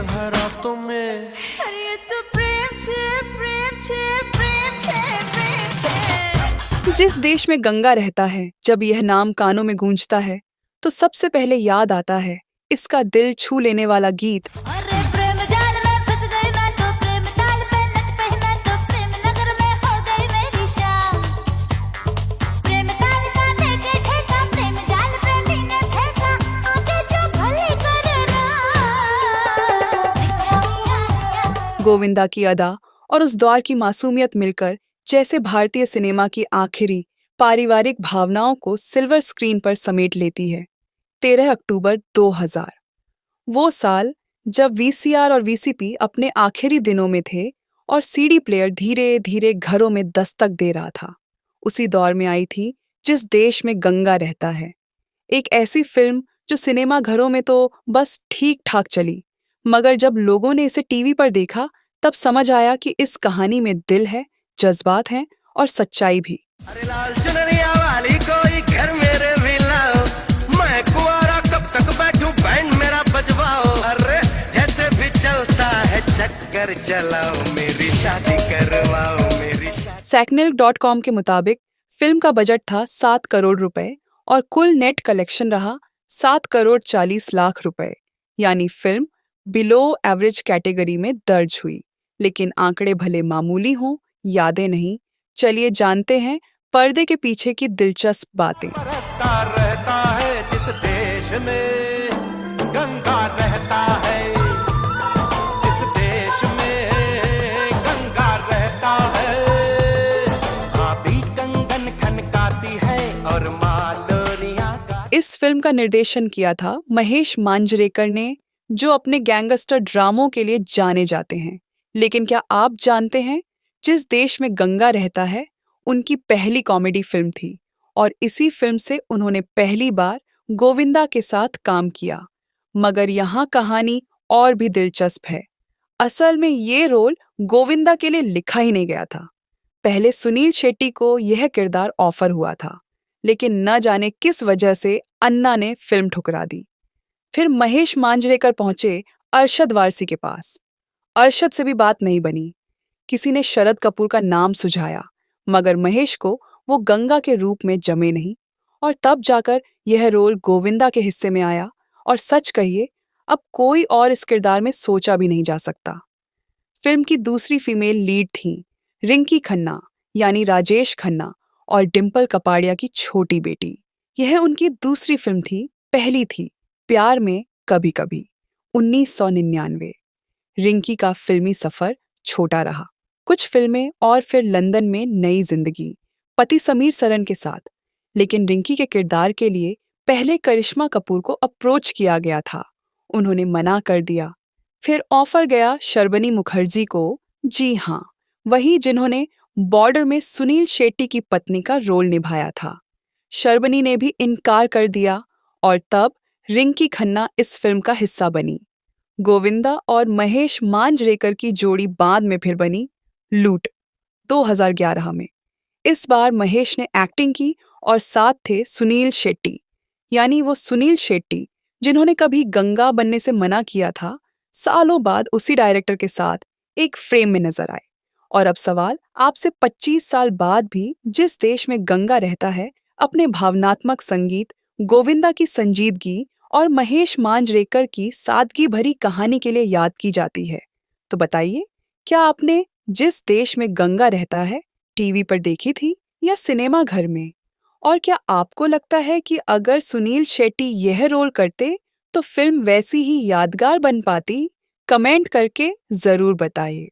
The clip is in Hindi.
भरा तुम्हें। अरे ये तो प्रेम छे, प्रेम छे, प्रेम छे, प्रेम छे। जिस देश में गंगा रहता है, जब यह नाम कानों में गूंजता है तो सबसे पहले याद आता है इसका दिल छू लेने वाला गीत। अरे प्रेम जाल में फंस गई मैं तो, प्रेम ताल पे नच पई मैं तो, प्रेम नगर में हो गई मेरी शान। प्रेम ताल का देके ठेका, प्रेम जाल पे मीने फेंका, आगे जो भले करे राम। गोविंदा की अदा और उस दौर की मासूमियत मिलकर जैसे भारतीय सिनेमा की आखिरी पारिवारिक भावनाओं को सिल्वर स्क्रीन पर समेट लेती है। 13 अक्टूबर 2000, वो साल जब वीसीआर और वीसीपी अपने आखिरी दिनों में थे और सीडी प्लेयर धीरे धीरे घरों में दस्तक दे रहा था। उसी दौर में आई थी जिस देश में गंगा रहता है, एक ऐसी फिल्म जो सिनेमा घरों में तो बस ठीक ठाक चली, मगर जब लोगों ने इसे टीवी पर देखा तब समझ आया कि इस कहानी में दिल है, जज्बात हैं और सच्चाई भी। अरे लाल चुनरिया वाली कोई घर मेरे भी लाओ, मैं कुआरा कब तक बैठूं बैंड मेरा बजवाओ। अरे जैसे भी चलता है चक्कर चलाओ, मेरी शादी करवाओ, मेरी शादी। Sacknil.com के मुताबिक फिल्म का बजट था 7 करोड़ रुपए और कुल नेट कलेक्शन रहा 7 करोड़ 40 लाख रुपए, यानी फिल्म बिलो एवरेज कैटेगरी में दर्ज हुई। लेकिन आंकड़े भले मामूली हों, यादें नहीं। चलिए जानते हैं पर्दे के पीछे की दिलचस्प बातें। बरसता रहता है जिस देश में गंगा रहता है, जिस देश में गंगा रहता है, भाभी कंगन खनकाती है और मालोरियां गाती। इस फिल्म का निर्देशन किया था महेश मांजरेकर ने, जो अपने गैंगस्टर ड्रामों के लिए जाने जाते हैं। लेकिन क्या आप जानते हैं, जिस देश में गंगा रहता है उनकी पहली कॉमेडी फिल्म थी और इसी फिल्म से उन्होंने पहली बार गोविंदा के साथ काम किया। मगर यहाँ कहानी और भी दिलचस्प है। असल में ये रोल गोविंदा के लिए लिखा ही नहीं गया था। पहले सुनील शेट्टी को यह किरदार ऑफर हुआ था, लेकिन न जाने किस वजह से अन्ना ने फिल्म ठुकरा दी। फिर महेश मांजरेकर पहुंचे अरशद वारसी के पास। अरशद से भी बात नहीं बनी। किसी ने शरद कपूर का नाम सुझाया, मगर महेश को वो गंगा के रूप में जमे नहीं और तब जाकर यह रोल गोविंदा के हिस्से में आया। और सच कहिए, अब कोई और इस किरदार में सोचा भी नहीं जा सकता। फिल्म की दूसरी फीमेल लीड थी रिंकी खन्ना, यानी राजेश खन्ना, और डिम्पल कपाड़िया की छोटी बेटी। यह उनकी दूसरी फिल्म थी। पहली थी प्यार में कभी कभी, 1999। रिंकी का फिल्मी सफर छोटा रहा, कुछ फिल्में और फिर लंदन में नई जिंदगी पति समीर सरन के साथ। लेकिन रिंकी के किरदार के लिए पहले करिश्मा कपूर को अप्रोच किया गया था, उन्होंने मना कर दिया। फिर ऑफर गया शर्बनी मुखर्जी को, जी हाँ, वही जिन्होंने बॉर्डर में सुनील शेट्टी की पत्नी का रोल निभाया था। शर्बनी ने भी इनकार कर दिया और तब रिंकी खन्ना इस फिल्म का हिस्सा बनी। गोविंदा और महेश मांजरेकर की जोड़ी बाद में फिर बनी लूट 2011 में। इस बार महेश ने एक्टिंग की और साथ थे सुनील शेट्टी, यानी वो सुनील शेट्टी जिन्होंने कभी गंगा बनने से मना किया था, सालों बाद उसी डायरेक्टर के साथ एक फ्रेम में नजर आए। और अब सवाल आपसे 25 साल बाद भी जिस देश में गंगा रहता है अपने भावनात्मक संगीत, गोविंदा की संजीदगी और महेश मांजरेकर की सादगी भरी कहानी के लिए याद की जाती है। तो बताइए, क्या आपने जिस देश में गंगा रहता है टीवी पर देखी थी या सिनेमा घर में? और क्या आपको लगता है कि अगर सुनील शेट्टी यह रोल करते तो फिल्म वैसी ही यादगार बन पाती? कमेंट करके जरूर बताइए।